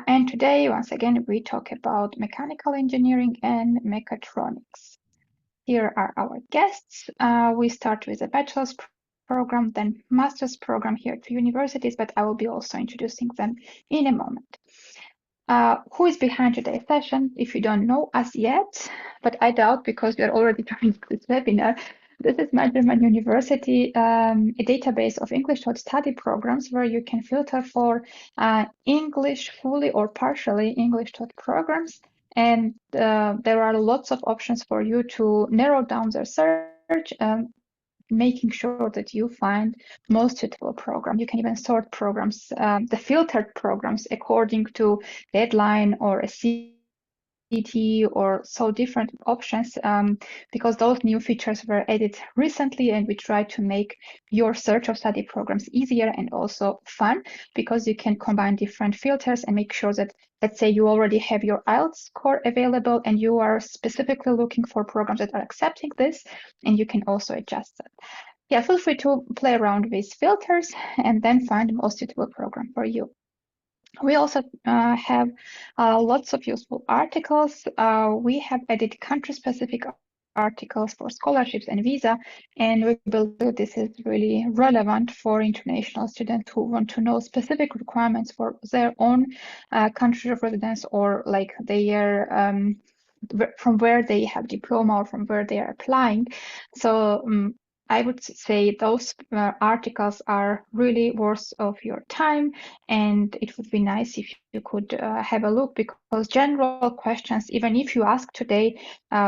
And today, once again, we talk about mechanical engineering and mechatronics. Here are our guests. We start with a bachelor's program, then master's program here at universities, but I will be also introducing them in a moment. Who is behind today's session? If you don't know us yet, but I doubt because we are already joining this webinar, this is my German University, a database of English taught study programs where you can filter for English fully or partially English taught programs. And there are lots of options for you to narrow down the search, making sure that you find most suitable program. You can even sort programs, the filtered programs according to deadline or a CT or so different options, because those new features were added recently, and we try to make your search of study programs easier and also fun, because you can combine different filters and make sure that, let's say you already have your IELTS score available and you are specifically looking for programs that are accepting this, and you can also adjust that. Yeah, feel free to play around with filters and then find the most suitable program for you. We also have lots of useful articles. We have added country-specific articles for scholarships and visa, and we believe this is really relevant for international students who want to know specific requirements for their own country of residence, or like their from where they have diploma or from where they are applying. So I would say those articles are really worth of your time, and it would be nice if you could have a look, because general questions, even if you ask today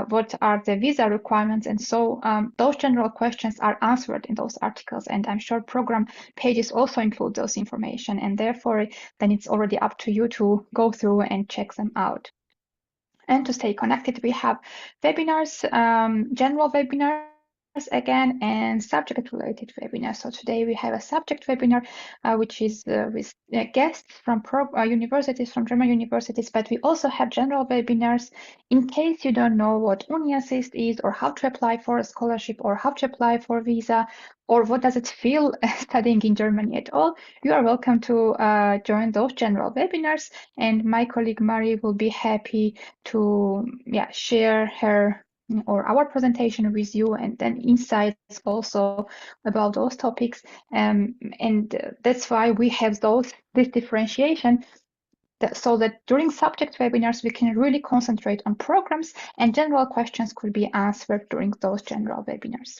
what are the visa requirements, and so those general questions are answered in those articles, and I'm sure program pages also include those information, and therefore then it's already up to you to go through and check them out. And to stay connected, we have webinars, general webinars again, and subject-related webinars. So today we have a subject webinar, which is with guests from universities, from German universities, but we also have general webinars in case you don't know what Uni-Assist is, or how to apply for a scholarship, or how to apply for visa, or what does it feel studying in Germany at all. You are welcome to join those general webinars, and my colleague Mari will be happy to share her or our presentation with you, and then insights also about those topics. And that's why we have this differentiation, so that during subject webinars we can really concentrate on programs, and general questions could be answered during those general webinars.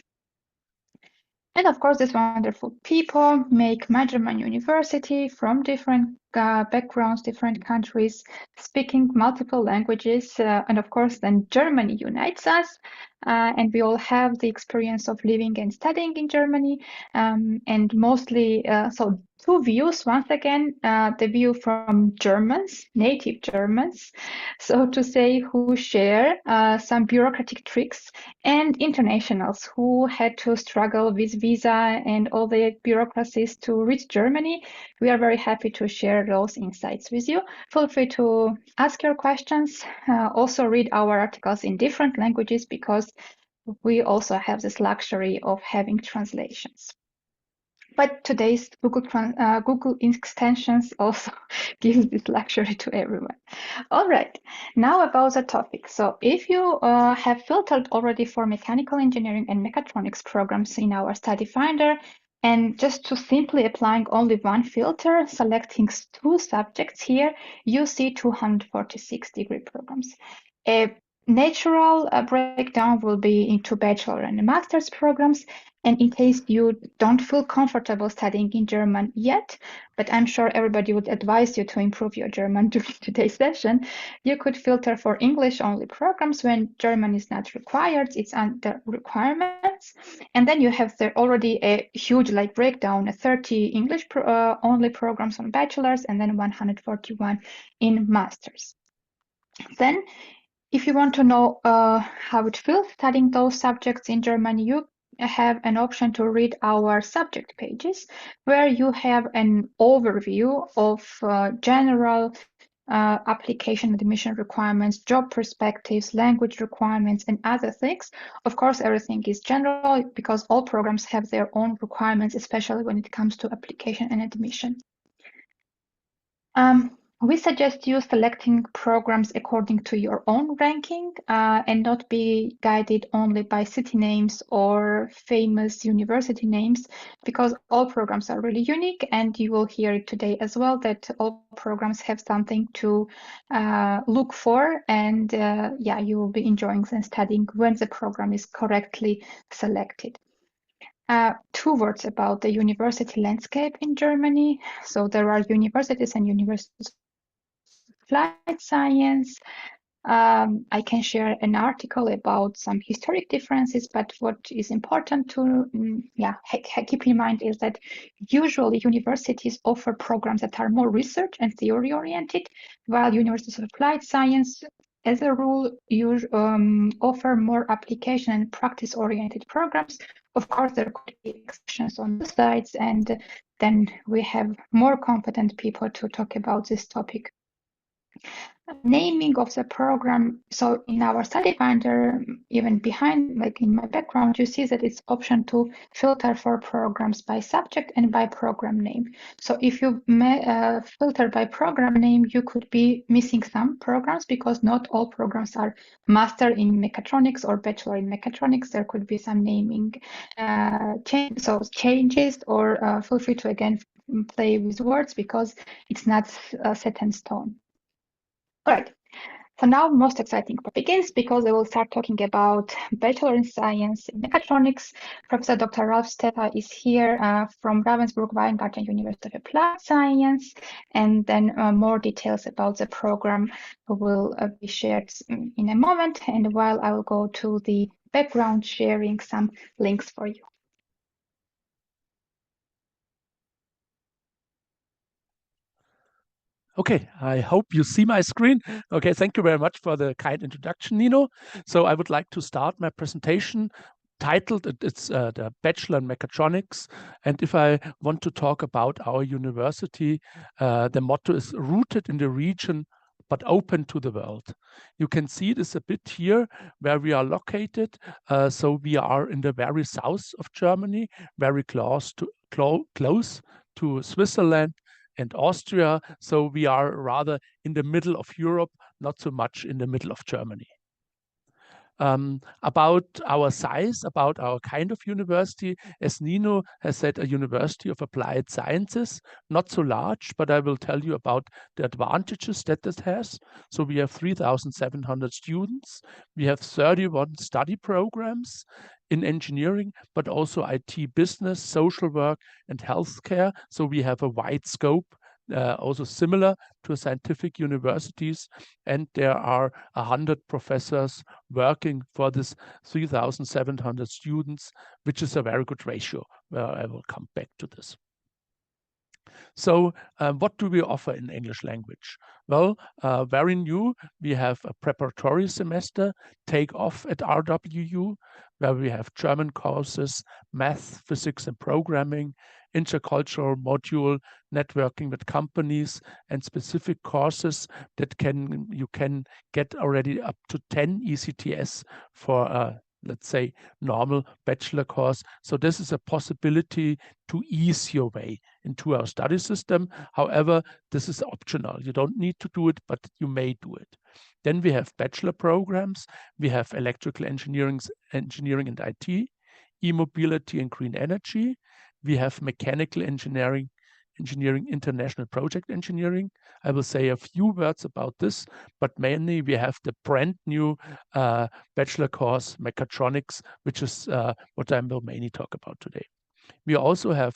And of course, these wonderful people make my German University from different backgrounds, different countries, speaking multiple languages. And of course, then Germany unites us. And we all have the experience of living and studying in Germany. And mostly, so two views, once again, the view from Germans, native Germans, so to say, who share some bureaucratic tricks, and internationals who had to struggle with visa and all the bureaucracies to reach Germany. We are very happy to share those insights with you. Feel free to ask your questions. Also read our articles in different languages, because we also have this luxury of having translations. But today's Google extensions also give this luxury to everyone. All right, now about the topic. So if you have filtered already for mechanical engineering and mechatronics programs in our study finder, and just to simply applying only one filter, selecting two subjects here, you see 246-degree programs. A natural breakdown will be into bachelor and master's programs. And in case you don't feel comfortable studying in German yet, but I'm sure everybody would advise you to improve your German during today's session, you could filter for English-only programs when German is not required, it's under requirements. And then you have there already a huge breakdown, 30 English-only programs on bachelor's, and then 141 in master's. Then, if you want to know how it feels studying those subjects in German, you have an option to read our subject pages, where you have an overview of general application admission requirements, job perspectives, language requirements, and other things. Of course, everything is general, because all programs have their own requirements, especially when it comes to application and admission. We suggest you selecting programs according to your own ranking and not be guided only by city names or famous university names, because all programs are really unique, and you will hear it today as well that all programs have something to look for, and yeah, you will be enjoying and studying when the program is correctly selected. Two words about the university landscape in Germany. So there are universities and universities applied science. I can share an article about some historic differences, but what is important to keep in mind is that usually universities offer programs that are more research and theory oriented, while universities of applied science, as a rule, offer more application and practice oriented programs. Of course, there could be exceptions on the sides, and then we have more competent people to talk about this topic. Naming of the program. So in our study finder, even behind, like in my background, you see that it's option to filter for programs by subject and by program name. So if you filter by program name, you could be missing some programs because not all programs are master in mechatronics or bachelor in mechatronics. There could be some naming changes, or feel free to again play with words because it's not set in stone. All right, so now most exciting part begins because I will start talking about Bachelor in Science in Mechatronics. Professor Dr. Ralf Stefa is here from Ravensburg-Weingarten University of Applied Science, and then more details about the program will be shared in a moment, and while I will go to the background, sharing some links for you. Okay, I hope you see my screen. Okay, thank you very much for the kind introduction, Nino. So I would like to start my presentation titled, it's the Bachelor in Mechatronics. And if I want to talk about our university, the motto is rooted in the region, but open to the world. You can see this a bit here where we are located. So we are in the very south of Germany, very close to Switzerland and Austria. So we are rather in the middle of Europe, not so much in the middle of Germany. About our size, about our kind of university, as Nino has said, a university of applied sciences, not so large, but I will tell you about the advantages that this has. So we have 3,700 students. We have 31 study programs in engineering, but also IT business, social work, and healthcare. So we have a wide scope, also similar to scientific universities, and there are 100 professors working for this 3,700 students, which is a very good ratio. I will come back to this. So what do we offer in English language? Well, very new, we have a preparatory semester, Take Off at RWU, where we have German courses, math, physics, and programming, intercultural module, networking with companies, and specific courses that you can get already up to 10 ECTS for let's say, normal bachelor course. So this is a possibility to ease your way into our study system. However, this is optional. You don't need to do it, but you may do it. Then we have bachelor programs. We have electrical engineering and IT, e-mobility and green energy. We have mechanical engineering, international project engineering. I will say a few words about this, but mainly we have the brand new bachelor course, Mechatronics, which is what I will mainly talk about today. We also have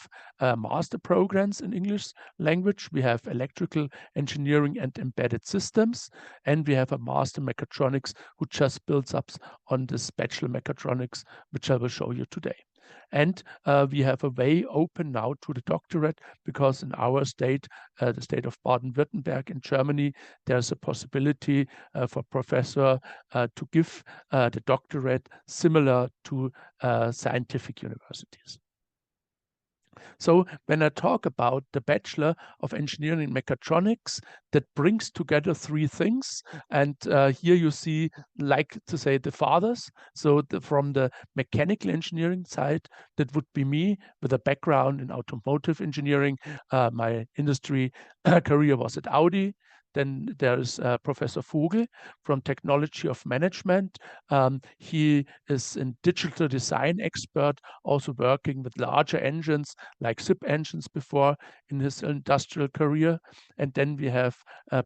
master programs in English language. We have electrical engineering and embedded systems, and we have a master mechatronics who just builds up on this bachelor mechatronics, which I will show you today. And we have a way open now to the doctorate, because in our state, the state of Baden-Württemberg in Germany, there's a possibility for professor to give the doctorate similar to scientific universities. So when I talk about the Bachelor of Engineering in Mechatronics, that brings together three things. And here you see, like to say, the fathers. So from the mechanical engineering side, that would be me with a background in automotive engineering. My industry career was at Audi. Then there is Professor Vogel from Technology of Management. He is a digital design expert, also working with larger engines like SIP engines before in his industrial career. And then we have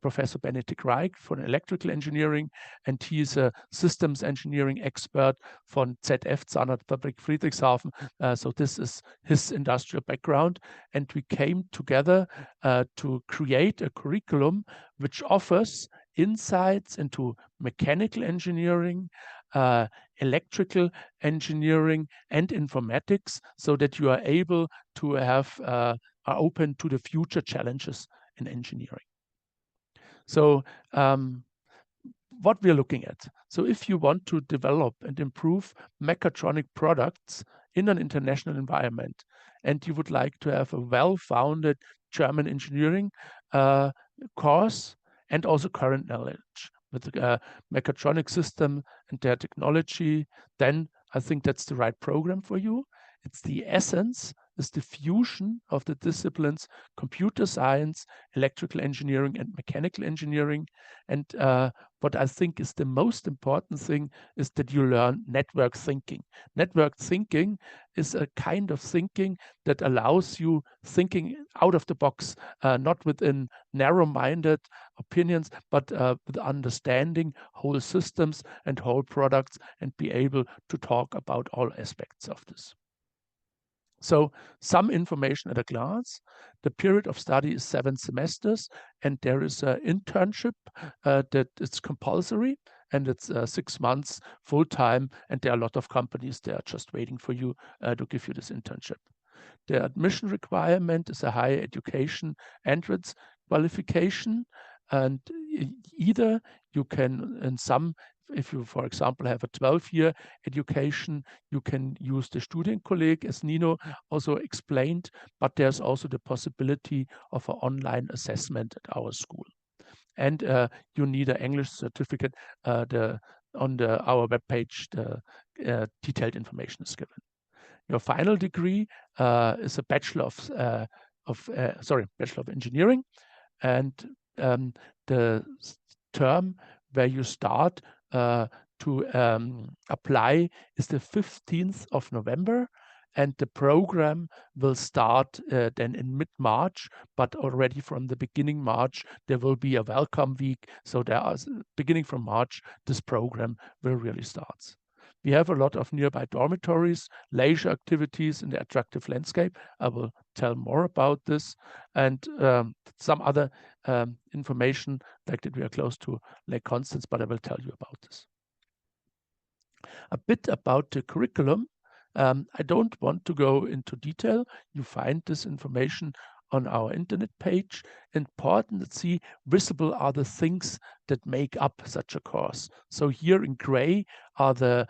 Professor Benedikt Reich for electrical engineering, and he is a systems engineering expert from ZF Zahnradfabrik Friedrichshafen. So this is his industrial background. And we came together to create a curriculum which offers insights into mechanical engineering, electrical engineering, and informatics, so that you are able to have are open to the future challenges in engineering. So what we're looking at. So if you want to develop and improve mechatronic products in an international environment, and you would like to have a well-founded German engineering course and also current knowledge with the mechatronic system and their technology, then I think that's the right program for you. It's the essence, is the fusion of the disciplines computer science, electrical engineering, and mechanical engineering. And what I think is the most important thing is that you learn network thinking. Network thinking is a kind of thinking that allows you thinking out of the box, not within narrow-minded opinions, but with understanding whole systems and whole products, and be able to talk about all aspects of this. So some information at a glance. The period of study is 7 semesters, and there is an internship that it's compulsory, and it's 6 months full-time, and there are a lot of companies that are just waiting for you to give you this internship. The admission requirement is a higher education entrance qualification, and either you can, in some, if you, for example, have a 12-year education, you can use the Studienkolleg, as Nino also explained, but there's also the possibility of an online assessment at our school. And you need an English certificate. On our webpage, the detailed information is given. Your final degree is a Bachelor of Engineering, and the term where you start to apply is the 15th of November, and the program will start then in mid-March, but already from the beginning March, there will be a welcome week. So beginning from March, this program will really start. We have a lot of nearby dormitories, leisure activities in the attractive landscape. I will tell more about this, and some other information, like that we are close to Lake Constance, but I will tell you about this. A bit about the curriculum. I don't want to go into detail. You find this information on our internet page. Important to see visible are the things that make up such a course. So here in gray are the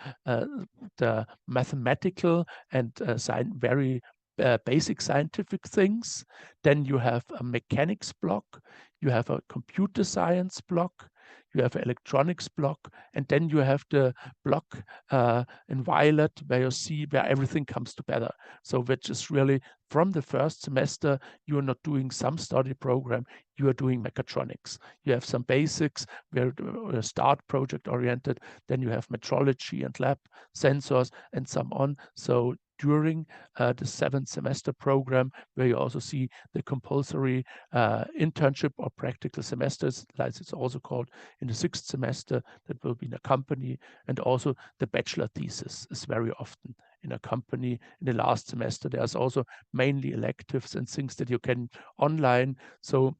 mathematical and very basic scientific things. Then you have a mechanics block, you have a computer science block, you have an electronics block, and then you have the block in violet where you see where everything comes together. So which is really from the first semester, you are not doing some study program, you are doing mechatronics. You have some basics where you start project oriented, then you have metrology and lab sensors and some on. So during the 7th semester program, where you also see the compulsory internship or practical semesters, like it's also called in the 6th semester, that will be in a company, and also the bachelor thesis is very often in a company. In the last semester, there's also mainly electives and things that you can online. So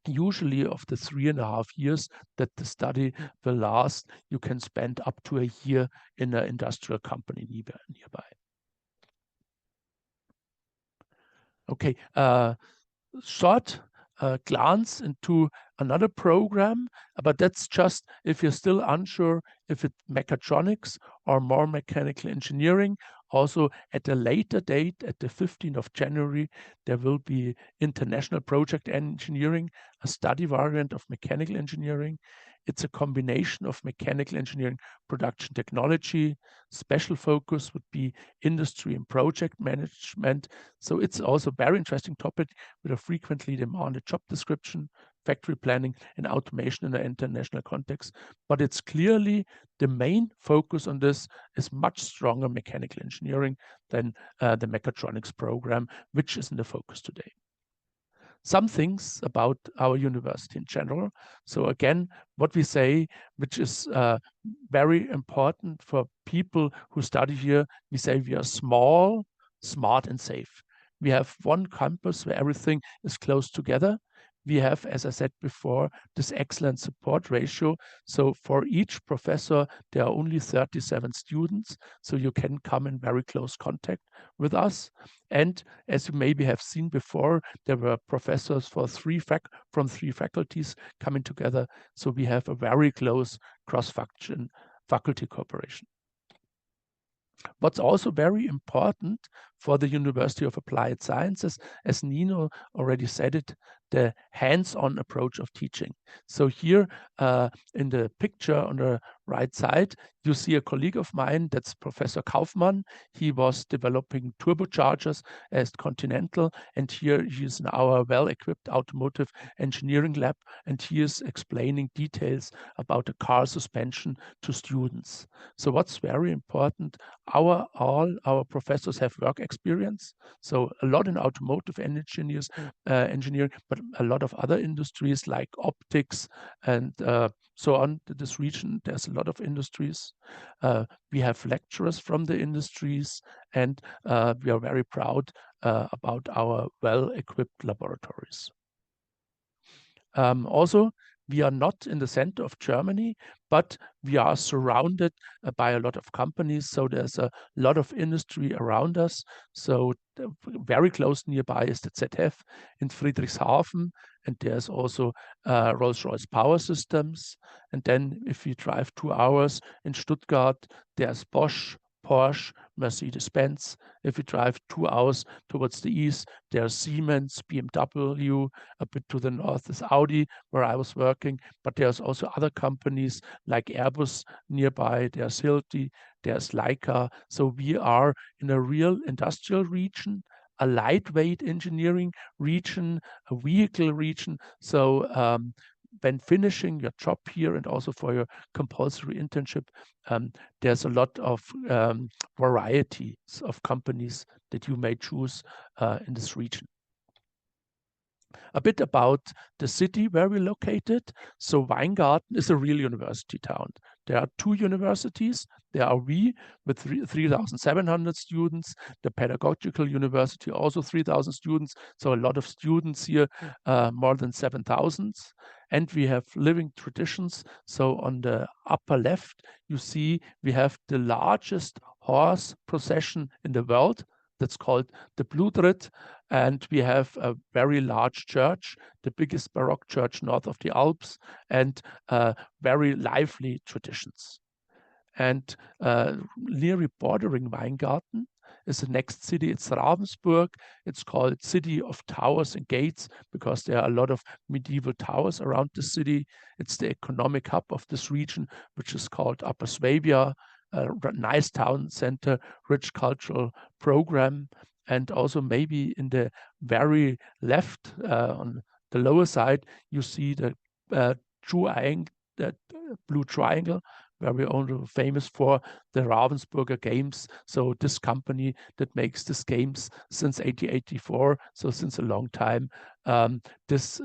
usually of the 3.5 years that the study will last, you can spend up to a year in an industrial company nearby. Okay, short glance into another program, but that's just if you're still unsure if it's mechatronics or more mechanical engineering. Also at a later date, at the 15th of January, there will be international project engineering, a study variant of mechanical engineering. It's a combination of mechanical engineering, production technology. Special focus would be industry and project management. So it's also a very interesting topic with a frequently demanded job description. factory planning and automation in an international context. But it's clearly the main focus on this is much stronger mechanical engineering than the mechatronics program, which is in the focus today. Some things about our university in general. So again, what we say, which is very important for people who study here, we say we are small, smart, and safe. We have one campus where everything is close together. We have, as I said before, this excellent support ratio. So for each professor, there are only 37 students. So you can come in very close contact with us. And as you maybe have seen before, there were professors from three faculties coming together. So we have a very close cross-function faculty cooperation. What's also very important for the University of Applied Sciences, as Nino already said it, the hands-on approach of teaching. So here in the picture on the right side, you see a colleague of mine, that's Professor Kaufmann. He was developing turbochargers at Continental, and here he is in our well-equipped automotive engineering lab, and he is explaining details about the car suspension to students. So what's very important, all our professors have work experience. So a lot in automotive engineering, but a lot of other industries like optics and so on. To this region, there's a lot of industries. We have lecturers from the industries, and we are very proud about our well-equipped laboratories. Also, we are not in the center of Germany, but we are surrounded by a lot of companies. So there's a lot of industry around us. So very close nearby is the ZF in Friedrichshafen, and there's also Rolls-Royce Power Systems. And then if you drive 2 hours in Stuttgart, there's Bosch, Porsche, Mercedes-Benz. If you drive 2 hours towards the east, there's Siemens, BMW. A bit to the north is Audi, where I was working. But there's also other companies like Airbus nearby. There's Hilti, there's Leica. So we are in a real industrial region, a lightweight engineering region, a vehicle region. So when finishing your job here and also for your compulsory internship, there's a lot of varieties of companies that you may choose in this region. A bit about the city where we're located. So Weingarten is a real university town. There are 2 universities. There are we with 3,700 students, the Pedagogical University also 3,000 students. So a lot of students here, more than 7,000. And we have living traditions. So on the upper left, you see we have the largest horse procession in the world. That's called the 𝘱𝘀𝘪𝘵, and we have a very large church, the biggest Baroque church north of the Alps, and very lively traditions. And nearly bordering Weingarten is the next city. It's Ravensburg. It's called City of Towers and Gates because there are a lot of medieval towers around the city. It's the economic hub of this region, which is called Upper Swabia. A nice town center, rich cultural program, and also maybe in the very left on the lower side, you see the blue triangle, where we're also famous for the Ravensburger games. So this company that makes these games since 1884, so since a long time, this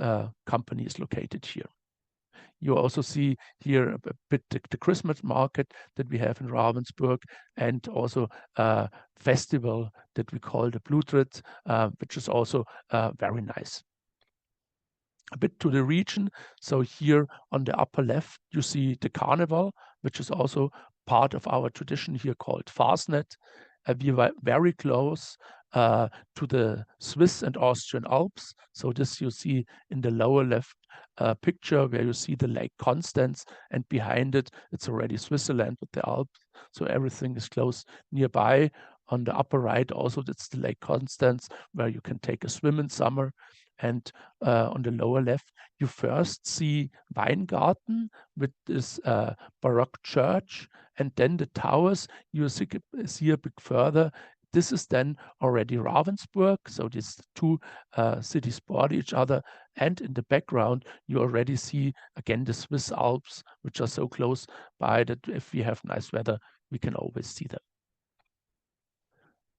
company is located here. You also see here a bit the Christmas market that we have in Ravensburg, and also a festival that we call the 𝘱𝘀𝘪𝘵, which is also very nice. A bit to the region. So here on the upper left, you see the carnival, which is also part of our tradition here called Fasnet. We were very close to the Swiss and Austrian Alps. So this you see in the lower left picture where you see the Lake Constance, and behind it, it's already Switzerland with the Alps. So everything is close nearby. On the upper right, also, that's the Lake Constance, where you can take a swim in summer. And on the lower left, you first see Weingarten with this Baroque church, and then the towers. You see a bit further this is then already Ravensburg. So these two cities border each other. And in the background, you already see, again, the Swiss Alps, which are so close by that if we have nice weather, we can always see them.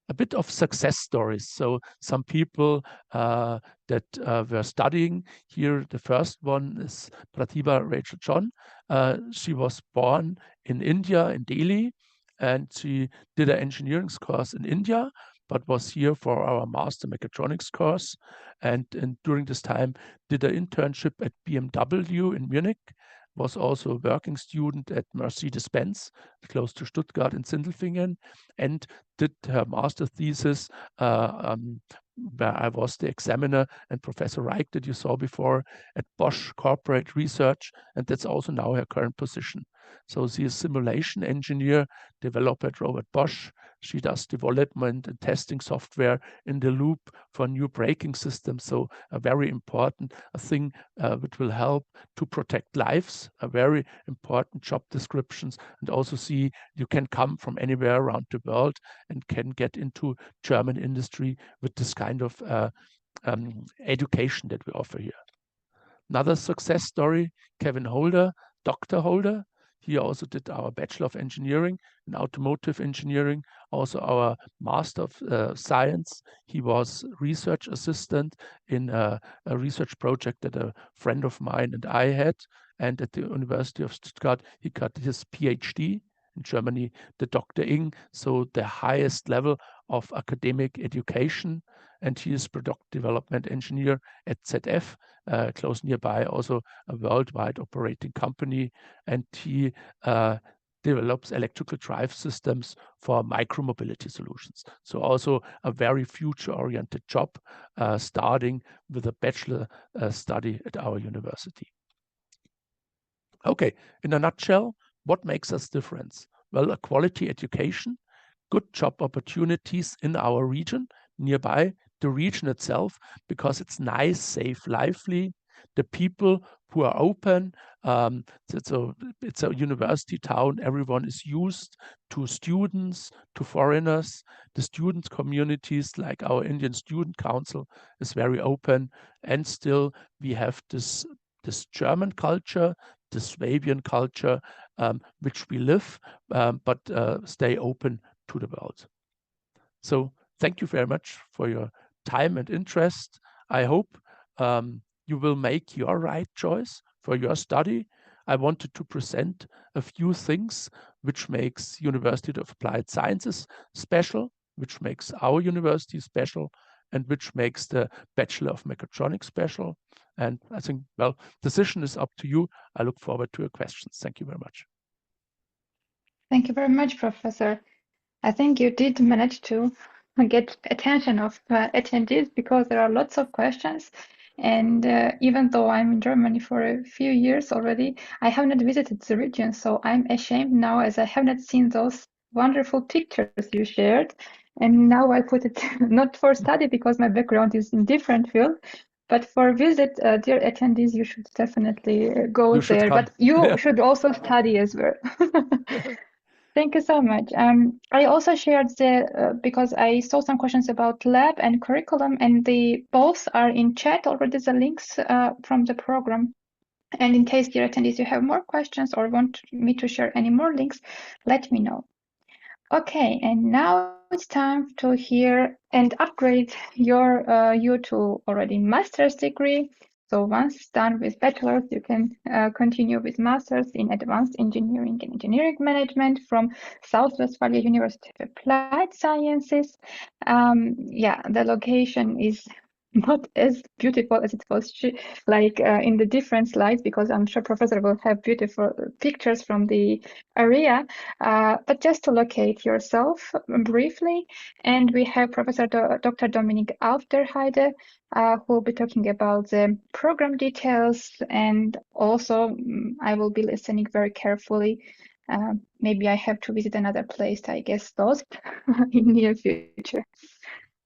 A bit of success stories. So some people that were studying here, the first one is Pratibha Rachel John. She was born in India, in Delhi, and she did an engineering course in India, but was here for our master mechatronics course. And during this time, did an internship at BMW in Munich, was also a working student at Mercedes-Benz, close to Stuttgart in Sindelfingen, and did her master thesis where I was the examiner, and Professor Reich that you saw before at Bosch Corporate Research, and that's also now her current position. So she is simulation engineer, developer at Robert Bosch. She does development and testing software in the loop for new braking systems. So a very important thing which will help to protect lives, a very important job descriptions, and also see you can come from anywhere around the world and can get into German industry with this kind of education that we offer here. Another success story, Kevin Holder, Dr. Holder. He also did our Bachelor of Engineering in Automotive Engineering, also our Master of Science. He was research assistant in a research project that a friend of mine and I had. And at the University of Stuttgart, he got his PhD. In Germany, the Dr. Ing, so the highest level of academic education. And he is product development engineer at ZF, close nearby, also a worldwide operating company. And he develops electrical drive systems for micromobility solutions. So also a very future-oriented job, starting with a bachelor study at our university. Okay, in a nutshell, what makes us different? Well, a quality education, good job opportunities in our region, nearby the region itself, because it's nice, safe, lively. The people who are open, it's a university town. Everyone is used to students, to foreigners. The student communities, like our Indian Student Council, is very open. And still, we have this German culture, the Swabian culture, which we live, but stay open to the world. So thank you very much for your time and interest. I hope you will make your right choice for your study. I wanted to present a few things which makes University of Applied Sciences special, which makes our university special, and which makes the Bachelor of Mechatronics special. And I think, well, decision is up to you. I look forward to your questions. Thank you very much. Thank you very much, Professor. I think you did manage to get attention of attendees because there are lots of questions. And even though I'm in Germany for a few years already, I have not visited the region. So I'm ashamed now as I have not seen those wonderful pictures you shared. And now I put it not for study because my background is in different field, but for visit, dear attendees, you should definitely go You should there. come. But you should also study as well. Thank you so much. I also shared the because I saw some questions about lab and curriculum, and they both are in chat already, the links from the program. And in case, dear attendees, you have more questions or want me to share any more links, let me know. Okay, and now it's time to hear and upgrade you to already master's degree. So once done with bachelor's, you can continue with master's in advanced engineering and engineering management from South Westphalia University of Applied Sciences. Yeah, the location is not as beautiful as it was like in the different slides, because I'm sure Professor will have beautiful pictures from the area. But just to locate yourself briefly, and we have Professor Dr. 𝘱𝘈𝘷𝘦𝘳𝘴𝘪𝘈, who will be talking about the program details, and also I will be listening very carefully. Maybe I have to visit another place, I guess, lost in near future.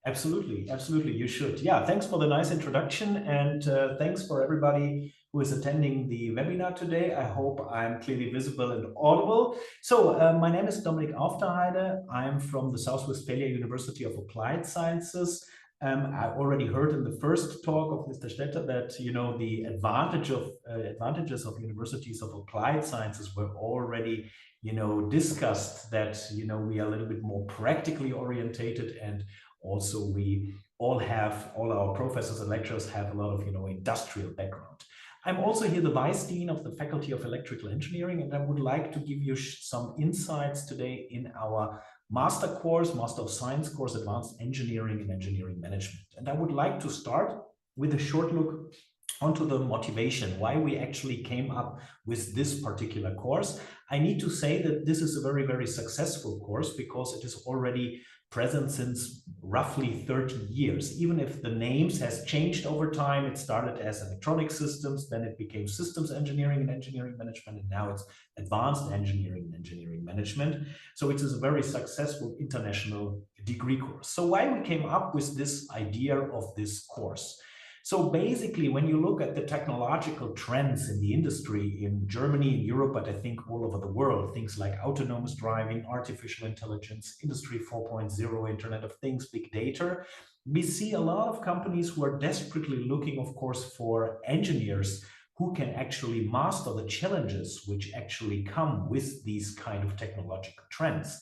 Absolutely, absolutely, you should. Yeah, thanks for the nice introduction, and thanks for everybody who is attending the webinar today. I hope I'm clearly visible and audible. So my name is 𝘗𝘢𝘪𝘥𝘪𝘯𝘨. I'm from the South Westphalia University of Applied Sciences. I already heard in the first talk of Mr. Stetter that, you know, the advantages of universities of applied sciences were already, you know, discussed, that, you know, we are a little bit more practically orientated, and also we all our professors and lecturers have a lot of, you know, industrial background. I'm also here the Vice Dean of the Faculty of Electrical Engineering, and I would like to give you some insights today in our Master of Science course, Advanced Engineering and Engineering Management. And I would like to start with a short look onto the motivation, why we actually came up with this particular course. I need to say that this is a very, very successful course because it is already present since roughly 30 years. Even if the names has changed over time, it started as electronic systems, then it became systems engineering and engineering management, and now it's advanced engineering and engineering management. So it is a very successful international degree course. So why we came up with this idea of this course? So basically, when you look at the technological trends in the industry in Germany, in Europe, but I think all over the world, things like autonomous driving, artificial intelligence, Industry 4.0, Internet of Things, big data, we see a lot of companies who are desperately looking, of course, for engineers who can actually master the challenges which actually come with these kind of technological trends.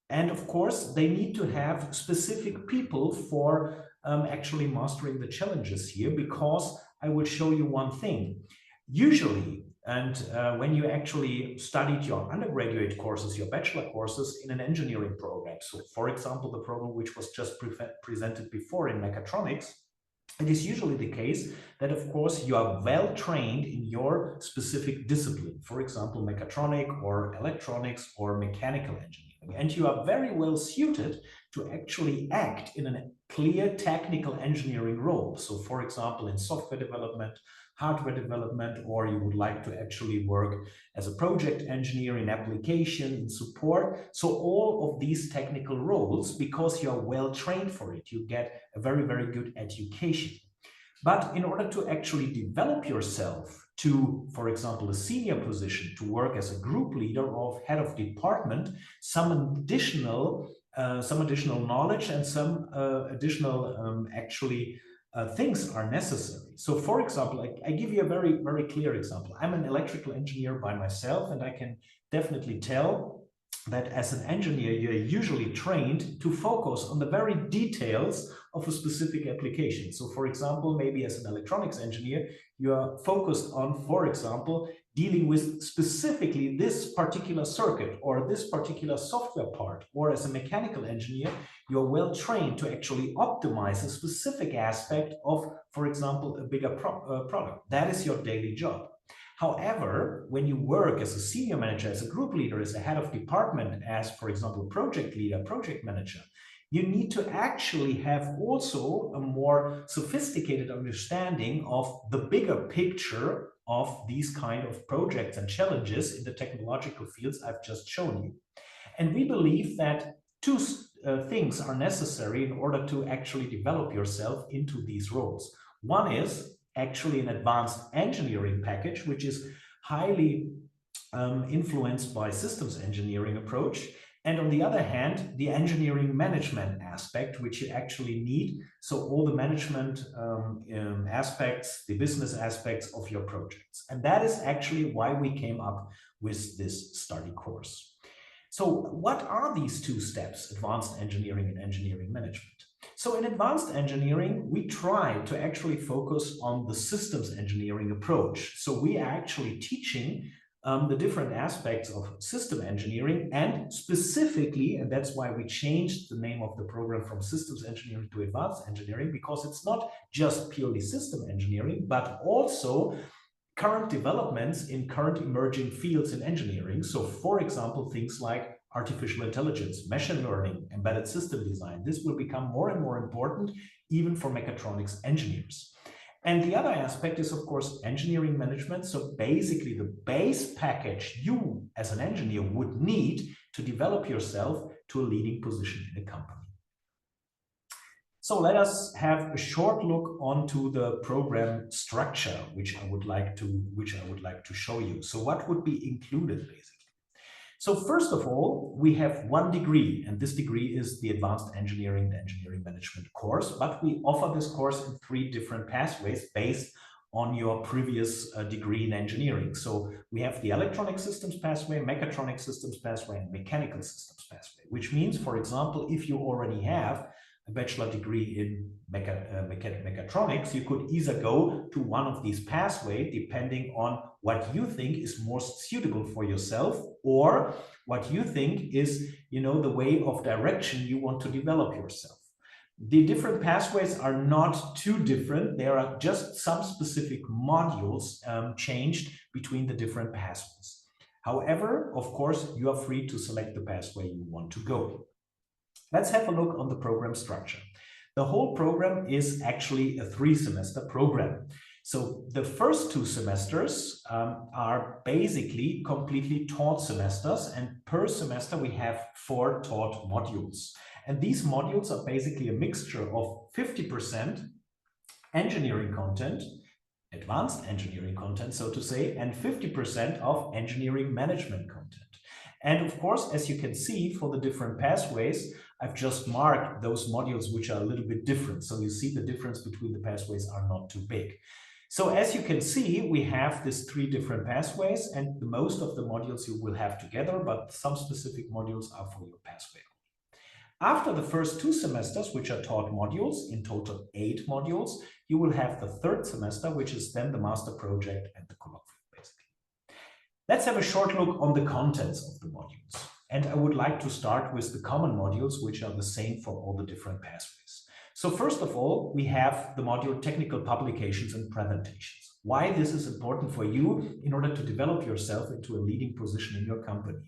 And of course, they need to have specific people for actually mastering the challenges here, because I will show you one thing. Usually, and when you actually studied your undergraduate courses, your bachelor courses in an engineering program, so for example, the program which was just presented before in mechatronics, it is usually the case that, of course, you are well trained in your specific discipline, for example, mechatronic or electronics or mechanical engineering. And you are very well suited to actually act in a clear technical engineering role. So, for example, in software development, hardware development, or you would like to actually work as a project engineer in application, in support. So all of these technical roles, because you are well trained for it, you get a very, very good education. But in order to actually develop yourself to, for example, a senior position, to work as a group leader or head of department, some additional knowledge and some additional things are necessary. So, for example, I give you a very, very clear example. I'm an electrical engineer by myself, and I can definitely tell that as an engineer, you're usually trained to focus on the very details of a specific application. So, for example, maybe as an electronics engineer, you are focused on, for example, dealing with specifically this particular circuit or this particular software part. Or as a mechanical engineer, you're well trained to actually optimize a specific aspect of, for example, a bigger product. That is your daily job. However, when you work as a senior manager, as a group leader, as a head of department, as, for example, project leader, project manager, you need to actually have also a more sophisticated understanding of the bigger picture of these kind of projects and challenges in the technological fields I've just shown you. And we believe that two things are necessary in order to actually develop yourself into these roles. One is actually an advanced engineering package, which is highly influenced by systems engineering approach. And on the other hand, the engineering management aspect, which you actually need. So all the management aspects, the business aspects of your projects. And that is actually why we came up with this study course. So what are these two steps, advanced engineering and engineering management? So in advanced engineering, we try to actually focus on the systems engineering approach. So we are actually teaching the different aspects of system engineering, and specifically, and that's why we changed the name of the program from systems engineering to advanced engineering, because it's not just purely system engineering, but also current developments in current emerging fields in engineering. So for example, things like artificial intelligence, machine learning, embedded system design. This will become more and more important, even for mechatronics engineers. And the other aspect is, of course, engineering management. So basically the base package you as an engineer would need to develop yourself to a leading position in a company. So let us have a short look onto the program structure, which I would like to show you. So what would be included basically? So first of all, we have one degree, and this degree is the Advanced Engineering and Engineering Management course, but we offer this course in 3 different pathways based on your previous degree in engineering. So we have the Electronic Systems pathway, Mechatronic Systems pathway, and Mechanical Systems pathway, which means, for example, if you already have a bachelor degree in mechatronics, you could either go to one of these pathways depending on what you think is most suitable for yourself, or what you think is, the way of direction you want to develop yourself. The different pathways are not too different. There are just some specific modules changed between the different pathways. However, of course, you are free to select the pathway you want to go. Let's have a look on the program structure. The whole program is actually a 3-semester program. So the first 2 semesters are basically completely taught semesters, and per semester we have 4 taught modules. And these modules are basically a mixture of 50% engineering content, advanced engineering content, so to say, and 50% of engineering management content. And of course, as you can see, for the different pathways, I've just marked those modules which are a little bit different. So you see the difference between the pathways are not too big. So as you can see, we have these 3 different pathways, and the most of the modules you will have together, but some specific modules are for your pathway. After the first 2 semesters, which are taught modules, in total 8 modules, you will have the 3rd semester, which is then the master project and the colloquium, basically. Let's have a short look on the contents of the modules. And I would like to start with the common modules, which are the same for all the different pathways. So first of all, we have the module Technical Publications and Presentations. Why this is important for you in order to develop yourself into a leading position in your company.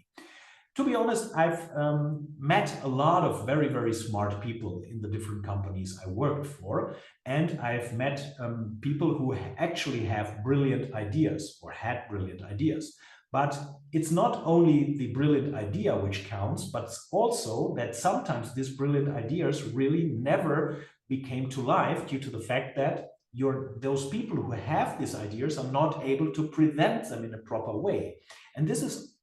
To be honest, I've met a lot of very, very smart people in the different companies I worked for, and I've met people who actually have brilliant ideas or had brilliant ideas. But it's not only the brilliant idea which counts, but also that sometimes these brilliant ideas really never became to life due to the fact that those people who have these ideas are not able to present them in a proper way. And this is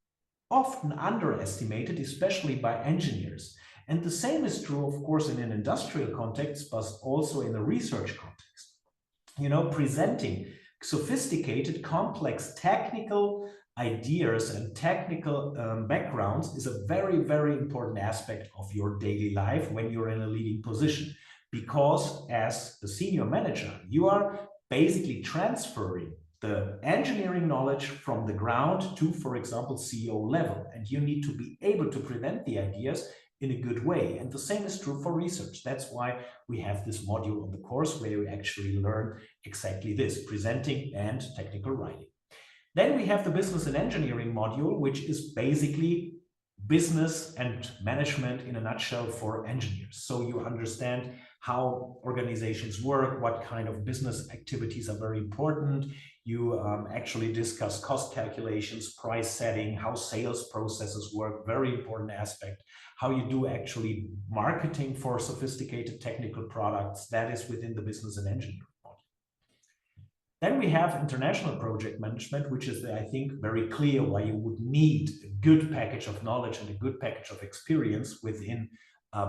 often underestimated, especially by engineers. And the same is true, of course, in an industrial context, but also in a research context. Presenting sophisticated, complex technical ideas and technical backgrounds is a very, very important aspect of your daily life when you're in a leading position. Because as the senior manager, you are basically transferring the engineering knowledge from the ground to, for example, CEO level. And you need to be able to present the ideas in a good way. And the same is true for research. That's why we have this module on the course where you actually learn exactly this, presenting and technical writing. Then we have the Business and Engineering module, which is basically business and management in a nutshell for engineers. So you understand how organizations work, what kind of business activities are very important. You actually discuss cost calculations, price setting, how sales processes work, very important aspect. How you do actually marketing for sophisticated technical products, that is within the Business and Engineering module. Then we have International Project Management, which is, I think, very clear why you would need a good package of knowledge and a good package of experience within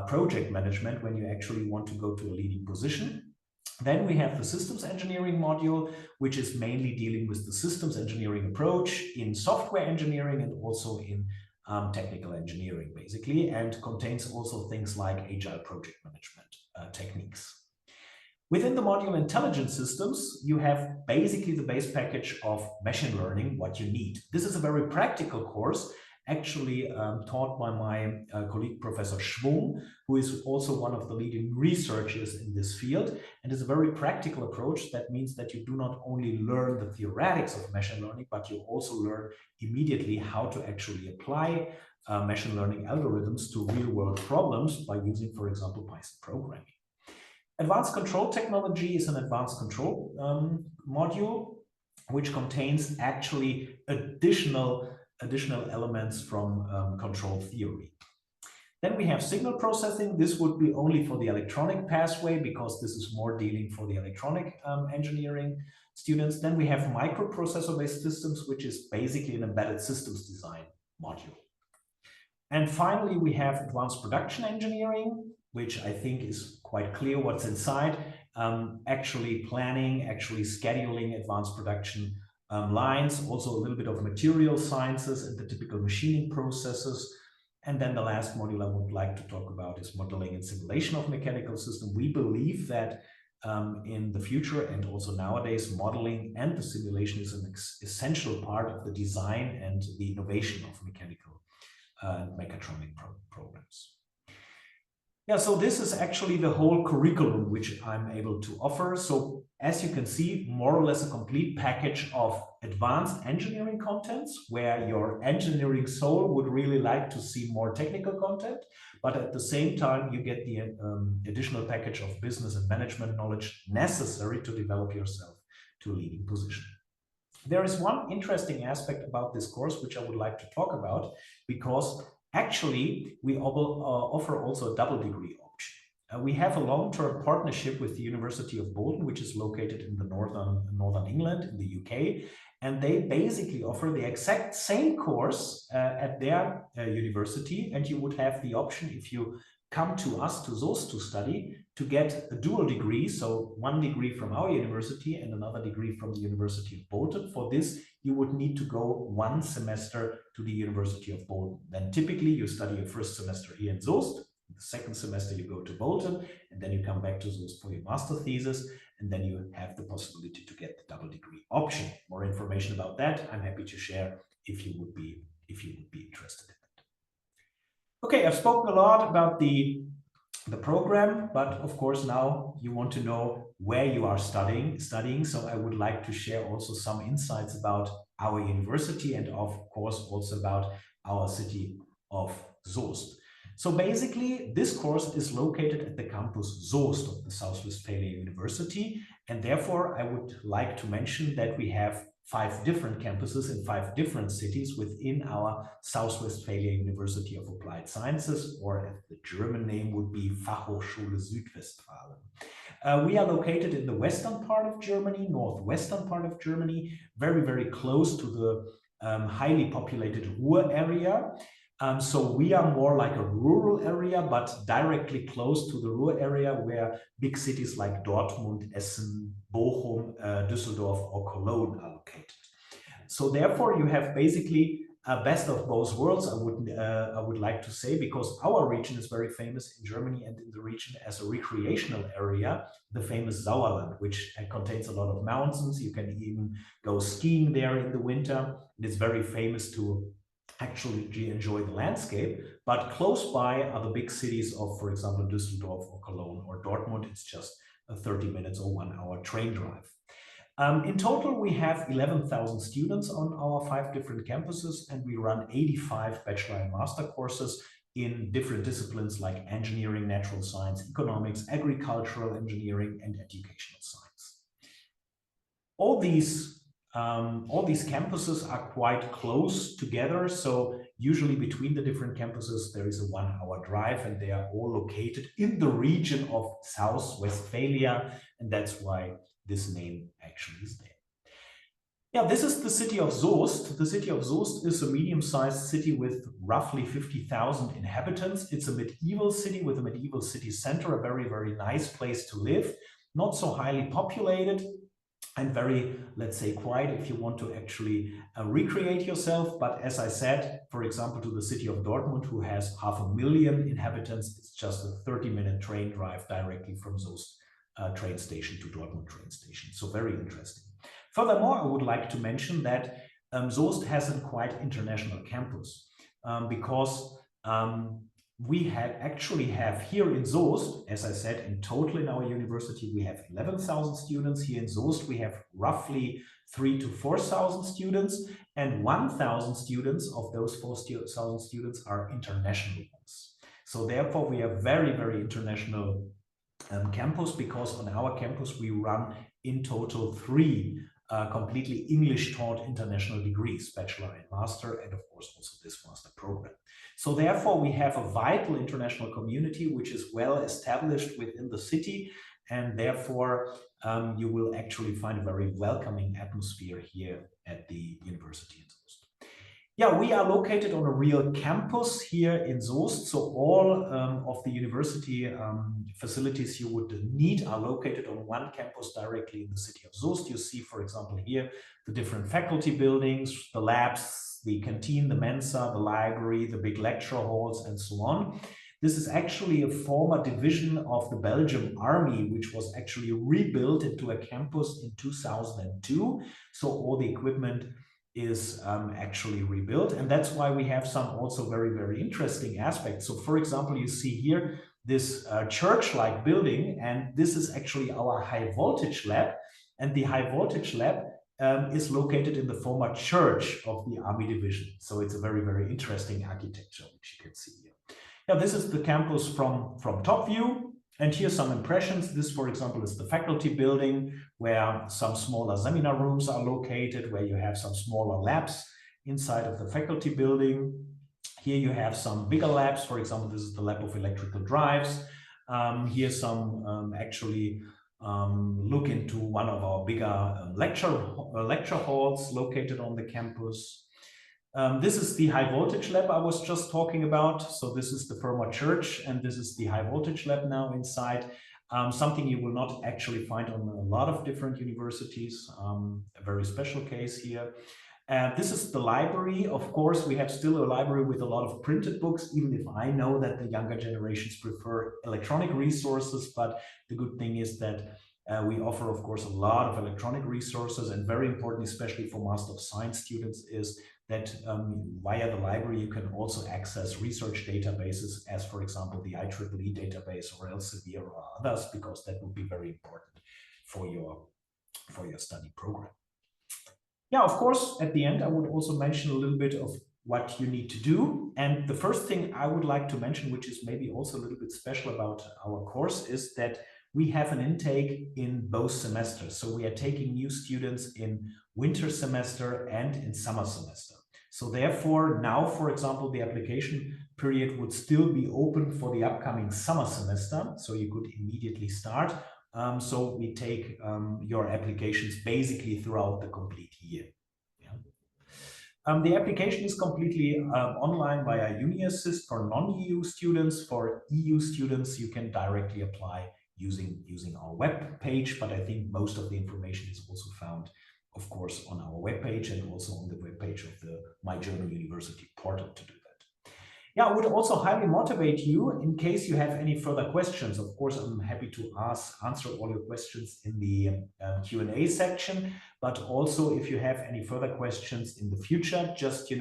project management when you actually want to go to a leading position. Then we have the Systems Engineering module, which is mainly dealing with the systems engineering approach in software engineering and also in technical engineering, basically, and contains also things like agile project management techniques. Within the module Intelligent Systems, you have basically the base package of machine learning, what you need. This is a very practical course, actually taught by my colleague, Professor 𝘱𝘢𝘷𝘦𝘳𝘴𝘪𝘯𝘨, who is also one of the leading researchers in this field, and is a very practical approach. That means that you do not only learn the theoretics of machine learning, but you also learn immediately how to actually apply machine learning algorithms to real-world problems by using, for example, Python programming. Advanced Control Technology is an advanced control module, which contains actually additional elements from control theory. Then we have signal processing. This would be only for the electronic pathway because this is more dealing for the electronic engineering students. Then we have microprocessor-based systems, which is basically an embedded systems design module. And finally, we have advanced production engineering, which I think is quite clear what's inside. Actually planning, actually scheduling advanced production lines, also a little bit of material sciences and the typical machining processes. And then the last module I would like to talk about is modeling and simulation of mechanical systems. We believe that in the future and also nowadays, modeling and the simulation is an essential part of the design and the innovation of mechanical and mechatronic programs. Yeah, so this is actually the whole curriculum which I'm able to offer. So as you can see, more or less a complete package of advanced engineering contents where your engineering soul would really like to see more technical content, but at the same time, you get the additional package of business and management knowledge necessary to develop yourself to a leading position. There is one interesting aspect about this course which I would like to talk about, because actually we offer also a double degree option. We have a long-term partnership with the University of Bolton, which is located in the northern England in the UK, and they basically offer the exact same course at their university, and you would have the option, if you come to us, to Soest, to study, to get a dual degree, so one degree from our university and another degree from the University of Bolton. For this, you would need to go one semester to the University of Bolton. Then typically you study your first semester here in Soest, the second semester you go to Bolton, and then you come back to Soest for your master thesis, and then you have the possibility to get the double degree option. More information about that I'm happy to share if you would be interested in it. Okay, I've spoken a lot about the program, but of course now you want to know where you are studying. So I would like to share also some insights about our university and of course also about our city of Soest. So basically this course is located at the campus Soest of the South Westphalia University, and therefore I would like to mention that we have 5 different campuses in 5 different cities within our South Westphalia University of Applied Sciences, or the German name would be Fachhochschule Südwestfalen. We are located in the western part of Germany, northwestern part of Germany, very, very close to the highly populated Ruhr area. So we are more like a rural area, but directly close to the Ruhr area, where big cities like Dortmund, Essen, Bochum, Düsseldorf or Cologne are located. So therefore you have basically a best of both worlds, I would like to say, because our region is very famous in Germany and in the region as a recreational area, the famous Sauerland, which contains a lot of mountains. You can even go skiing there in the winter. And it's very famous to actually enjoy the landscape, but close by are the big cities of, for example, Düsseldorf or Cologne or Dortmund. It's just a 30 minutes or 1 hour train drive. In total, we have 11,000 students on our 5 different campuses, and we run 85 bachelor and master courses in different disciplines like engineering, natural science, economics, agricultural engineering, and educational science. All these campuses are quite close together, so usually between the different campuses there is a 1 hour drive, and they are all located in the region of South Westphalia, and that's why this name actually is there. Yeah, this is the city of Soest. The city of Soest is a medium-sized city with roughly 50,000 inhabitants. It's a medieval city with a medieval city center, a very, very nice place to live, not so highly populated, and very, let's say, quiet if you want to actually recreate yourself. But as I said, for example, to the city of Dortmund, who has 500,000 inhabitants, it's just a 30-minute train drive directly from Soest train station to Dortmund train station. So very interesting. Furthermore, I would like to mention that Soest has a quite international campus because we actually have here in Soest, as I said, in total in our university, we have 11,000 students. Here in Soest, we have roughly 3,000 to 4,000 students, and 1,000 students of those 4,000 students are international ones. So therefore, we are very, very international campus, because on our campus, we run in total 3 completely English-taught international degrees, bachelor and master, and of course also this master program. So therefore, we have a vital international community which is well established within the city, and therefore you will actually find a very welcoming atmosphere here at the University in Soest. Yeah, we are located on a real campus here in Soest, so all of the university facilities you would need are located on one campus directly in the city of Soest. You see, for example, here the different faculty buildings, the labs, the canteen, the Mensa, the library, the big lecture halls, and so on. This is actually a former division of the Belgian army, which was actually rebuilt into a campus in 2002. So all the equipment is actually rebuilt, and that's why we have some also very interesting aspects. So for example, you see here this church-like building, and this is actually our high voltage lab, and the high voltage lab is located in the former church of the army division. So it's a very interesting architecture which you can see here. Now this is the campus from top view. And here's some impressions. This, for example, is the faculty building where some smaller seminar rooms are located, where you have some smaller labs inside of the faculty building. Here you have some bigger labs. For example, this is the lab of electrical drives. Here's some actually look into one of our bigger lecture halls located on the campus. This is the high voltage lab I was just talking about. So this is the former church, and this is the high voltage lab now inside. Something you will not actually find on a lot of different universities, a very special case here. This is the library. Of course, we have still a library with a lot of printed books, even if I know that the younger generations prefer electronic resources. But the good thing is that we offer, of course, a lot of electronic resources, and very important, especially for Master of Science students, is that via the library you can also access research databases, as for example the IEEE database or Elsevier or others, because that would be very important for your study program. Yeah, of course, at the end I would also mention a little bit of what you need to do. And the first thing I would like to mention, which is maybe also a little bit special about our course, is that we have an intake in both semesters. So we are taking new students in winter semester and in summer semester. So therefore, now, for example, the application period would still be open for the upcoming summer semester. So you could immediately start. So we take your applications basically throughout the complete year. The application is completely online via UniAssist for non-EU students. For EU students, you can directly apply using our web page, but I think most of the information is also found, of course, on our web page and also on the web page of the My German University portal to do that. Yeah, I would also highly motivate you in case you have any further questions. Of course, I'm happy to answer all your questions in the Q&A section, but also if you have any further questions in the future, just,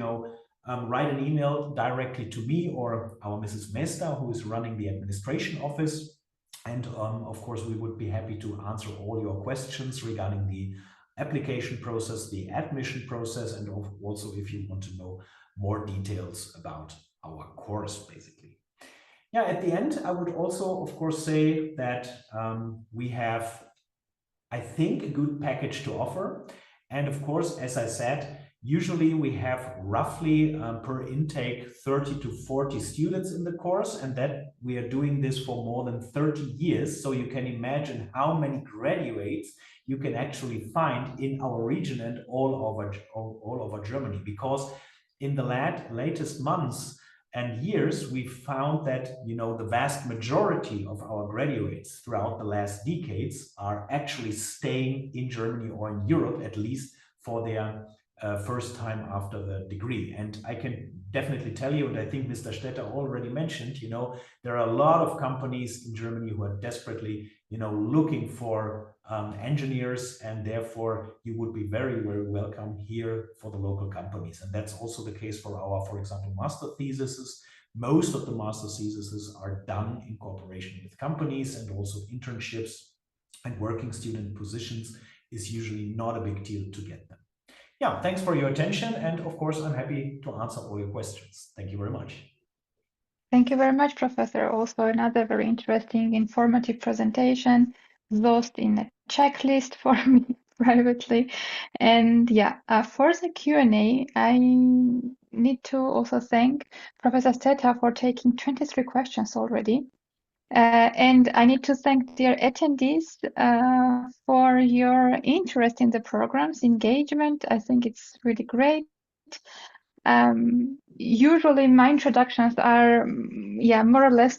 write an email directly to me or our Mrs. Mester, who is running the administration office. And of course, we would be happy to answer all your questions regarding the application process, the admission process, and also if you want to know more details about our course, basically. Yeah, at the end, I would also, of course, say that we have, I think, a good package to offer. And of course, as I said, usually we have roughly per intake 30 to 40 students in the course, and that we are doing this for more than 30 years. So you can imagine how many graduates you can actually find in our region and all over Germany, because in the latest months and years, we found that the vast majority of our graduates throughout the last decades are actually staying in Germany or in Europe, at least for their first time after the degree. And I can definitely tell you, and I think Mr. Stetter already mentioned, there are a lot of companies in Germany who are desperately, looking for engineers, and therefore you would be very welcome here for the local companies. And that's also the case for our, for example, master theses. Most of the master theses are done in cooperation with companies, and also internships and working student positions is usually not a big deal to get them. Yeah, thanks for your attention. And of course, I'm happy to answer all your questions. Thank you very much. Thank you very much, Professor. Also, another very interesting, informative presentation, lost in a checklist for me. privately. And yeah, for the Q&A, I need to also thank Professor Stetter for taking 23 questions already. And I need to thank dear attendees for your interest in the program's engagement. I think it's really great. Usually my introductions are, more or less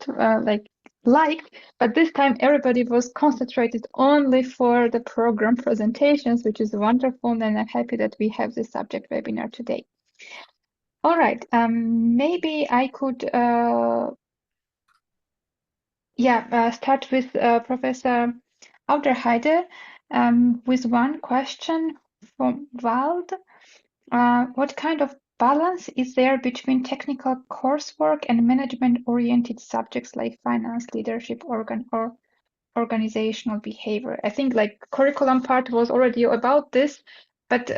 liked, but this time everybody was concentrated only for the program presentations, which is wonderful, and I'm happy that we have this subject webinar today. All right, maybe I could start with Professor 𝘱𝘢𝘪𝘥 with one question from Wald. What kind of balance is there between technical coursework and management-oriented subjects like finance, leadership, or organizational behavior? I think like curriculum part was already about this, but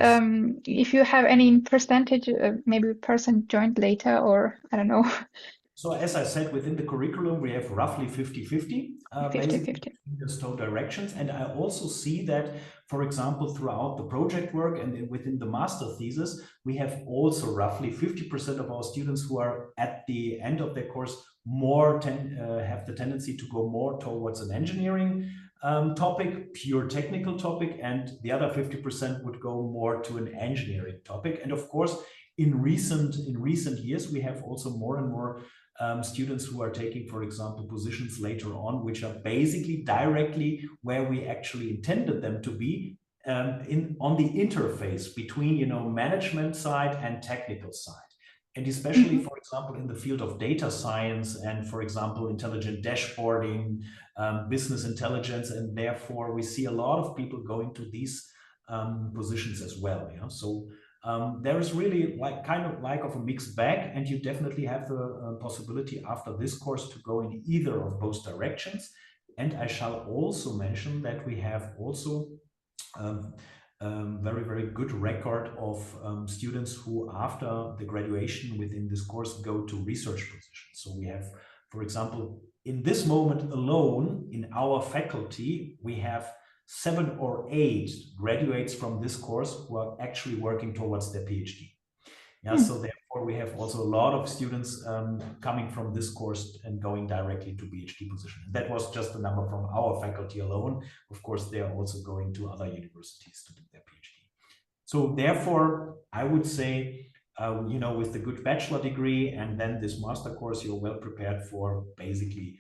if you have any percentage, maybe a person joined later, or I don't know. So as I said, within the curriculum, we have roughly 50-50, basically in those two directions. And I also see that, for example, throughout the project work and within the master thesis, we have also roughly 50% of our students who are at the end of their course have the tendency to go more towards an engineering topic, pure technical topic, and the other 50% would go more to an engineering topic. And of course, in recent years, we have also more and more students who are taking, for example, positions later on, which are basically directly where we actually intended them to be, on the interface between, management side and technical side. And especially, for example, in the field of data science and, for example, intelligent dashboarding, business intelligence, and therefore we see a lot of people going to these positions as well. Yeah? So there is really kind of a mixed bag, and you definitely have the possibility after this course to go in either of both directions. And I shall also mention that we have also very, very good record of students who, after the graduation within this course, go to research positions. So we have, for example, in this moment alone, in our faculty, we have 7 or 8 graduates from this course who are actually working towards their PhD. Yeah, so therefore we have also a lot of students coming from this course and going directly to PhD position. That was just a number from our faculty alone. Of course, they are also going to other universities to do their PhD. So therefore, I would say, with the good bachelor degree and then this master course, you're well prepared for basically,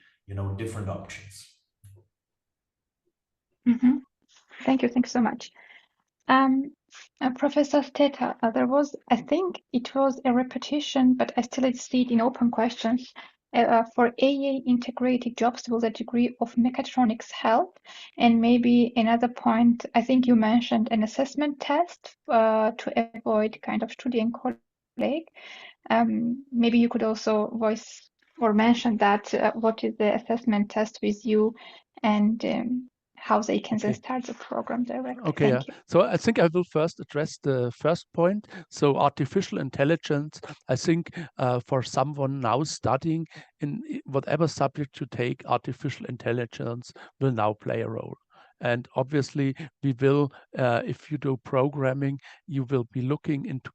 different options. Thank you so much. Professor Stetter, there was, I think it was a repetition, but I still see it in open questions. For AA integrated jobs, will the degree of mechatronics help? And maybe another point, I think you mentioned an assessment test to avoid kind of Studienkolleg. Maybe you could also voice or mention that what is the assessment test with you, and how they can then start the program directly. Okay, Thank you. So I think I will first address the first point. So artificial intelligence, I think for someone now studying in whatever subject you take, artificial intelligence will now play a role. And obviously, we will, if you do programming, you will be looking into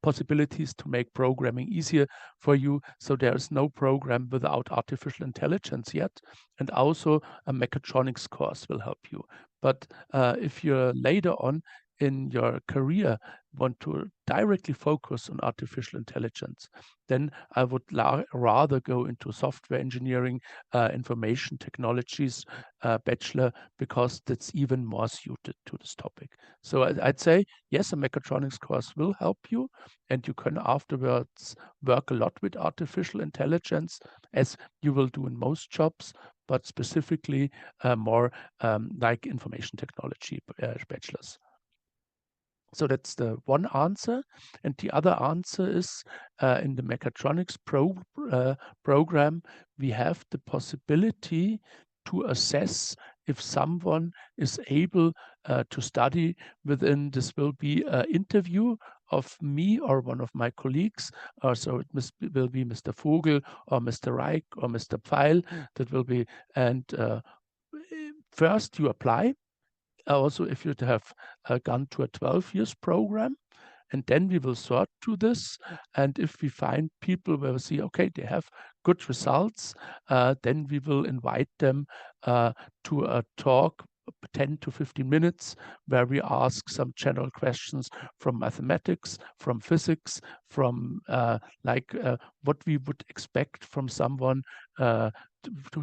possibilities to make programming easier for you. So there is no program without artificial intelligence yet. And also a mechatronics course will help you. But if you're later on in your career want to directly focus on artificial intelligence, then I would rather go into software engineering, information technologies, bachelor, because that's even more suited to this topic. So I'd say, yes, a mechatronics course will help you, and you can afterwards work a lot with artificial intelligence, as you will do in most jobs, but specifically more like information technology bachelors. So that's the one answer. And the other answer is in the mechatronics program, we have the possibility to assess if someone is able to study within. This will be an interview of me or one of my colleagues. So it will be Mr. Vogel or Mr. Reich or Mr. Pfeil. That will be, and first you apply. also if you have gone to a 12 years program. And then we will sort to this. And if we find people where we see, okay, they have good results, then we will invite them to a talk, 10 to 15 minutes, where we ask some general questions from mathematics, from physics, from what we would expect from someone who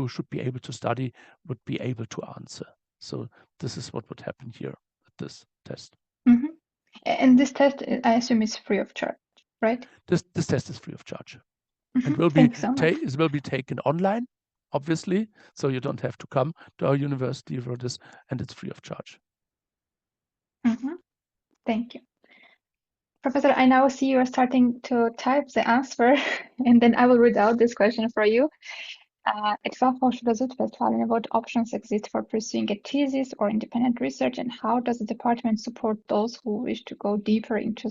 should be able to study, would be able to answer. So this is what would happen here at this test. Mm-hmm. And this test, I assume, is free of charge, right? This test is free of charge. Mm-hmm. And will Thank you so much. it will be taken online, obviously, so you don't have to come to our university for this, and it's free of charge. Mm-hmm. Thank you. Professor, I now see you are starting to type the answer, and then I will read out this question for you. At Fachhochschule Südwestfalen, what options exist for pursuing a thesis or independent research, and how does the department support those who wish to go deeper into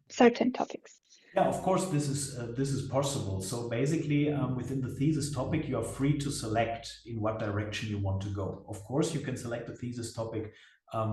certain topics? Yeah, of course, this is possible. So basically, within the thesis topic, you are free to select in what direction you want to go. Of course, you can select a thesis topic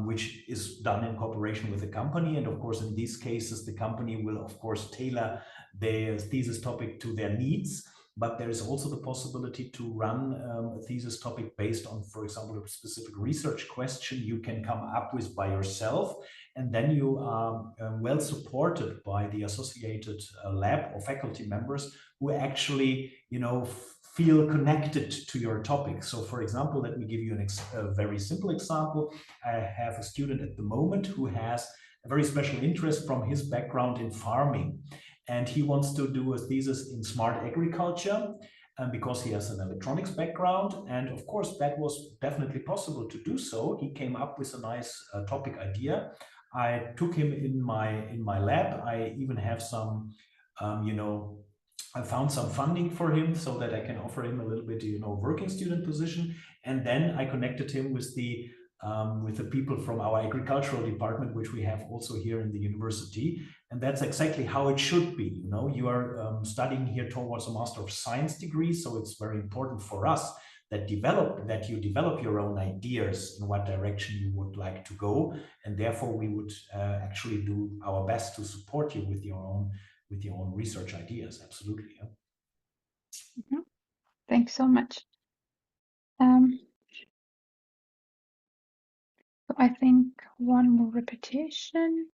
which is done in cooperation with the company, and of course, in these cases, the company will of course tailor their thesis topic to their needs. But there is also the possibility to run a thesis topic based on, for example, a specific research question you can come up with by yourself. And then you are well supported by the associated lab or faculty members who actually, feel connected to your topic. So for example, let me give you a very simple example. I have a student at the moment who has a very special interest from his background in farming. And he wants to do a thesis in smart agriculture because he has an electronics background. And of course, that was definitely possible to do so. He came up with a nice topic idea. I took him in my lab. I even have some, I found some funding for him so that I can offer him a little bit, working student position. And then I connected him with the people from our agricultural department, which we have also here in the university. And that's exactly how it should be. You are studying here towards a Master of Science degree. So it's very important for us that you develop your own ideas in what direction you would like to go. And therefore we would actually do our best to support you with your own research ideas. Absolutely. Yeah. Mm-hmm. Thanks so much. So I think one more repetition.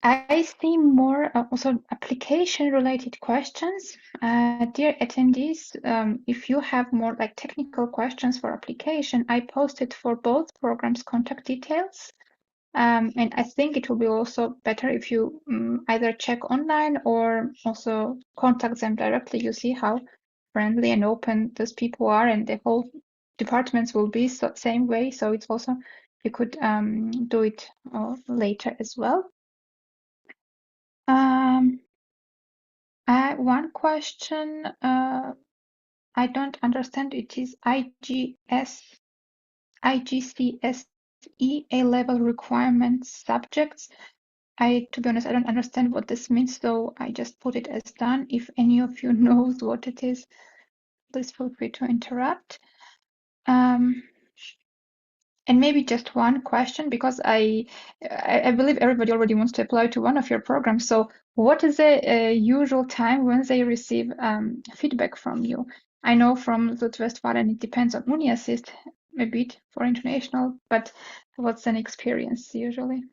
I see more also application-related questions. Dear attendees, if you have more like technical questions for application, I posted for both programs contact details. And I think it will be also better if you either check online or also contact them directly. You see how friendly and open those people are, and the whole departments will be same way. So it's also, you could do it later as well. One question I don't understand. It is IGCSE A-level requirements subjects. To be honest, I don't understand what this means, so I just put it as done. If any of you knows what it is, please feel free to interrupt. And maybe just one question, because I believe everybody already wants to apply to one of your programs. So what is the usual time when they receive feedback from you? I know from Südwestfalen it depends on UniAssist a bit for international, but what's an experience usually?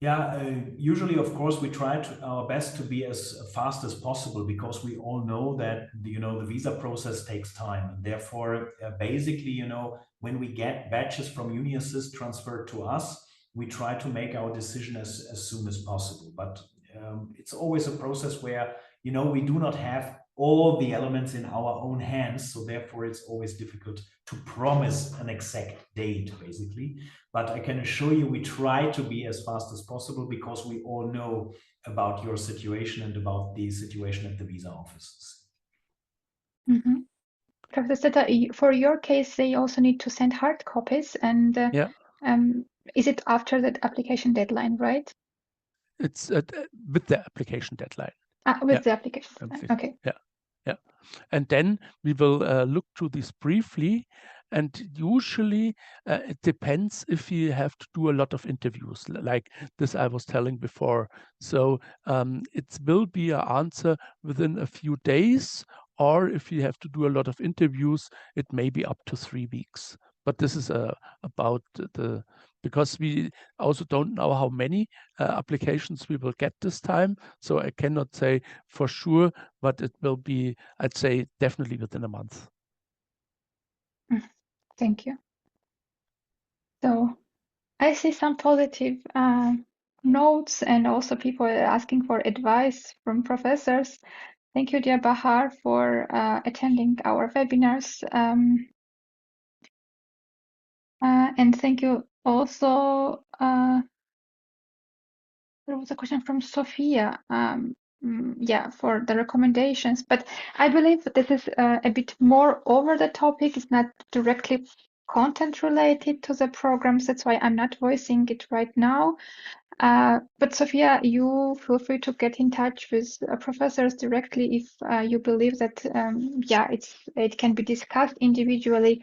Yeah, usually, of course, we try our best to be as fast as possible because we all know that the visa process takes time. And therefore, basically, when we get batches from UniAssist transferred to us, we try to make our decision as soon as possible. But it's always a process where we do not have all the elements in our own hands, so therefore it's always difficult to promise an exact date, basically. But I can assure you we try to be as fast as possible because we all know about your situation and about the situation at the visa offices. Mm-hmm. Professor Seta, for your case, they also need to send hard copies, and Yeah. Is it after the application deadline, right? It's with the application deadline. With the application deadline. Okay. Yeah. Yeah. And then we will look to this briefly. And usually it depends if you have to do a lot of interviews, like this I was telling before. So it will be an answer within a few days, or if you have to do a lot of interviews, it may be up to 3 weeks. But this is about because we also don't know how many applications we will get this time. So I cannot say for sure, but it will be, I'd say, definitely within a month. Thank you. So I see some positive notes and also people asking for advice from professors. Thank you, dear Bahar, for attending our webinars. And thank you also. There was a question from Sophia. Yeah, for the recommendations, but I believe this is a bit more over the topic. It's not directly content related to the programs. That's why I'm not voicing it right now. But Sophia, you feel free to get in touch with professors directly if you believe that yeah, it can be discussed individually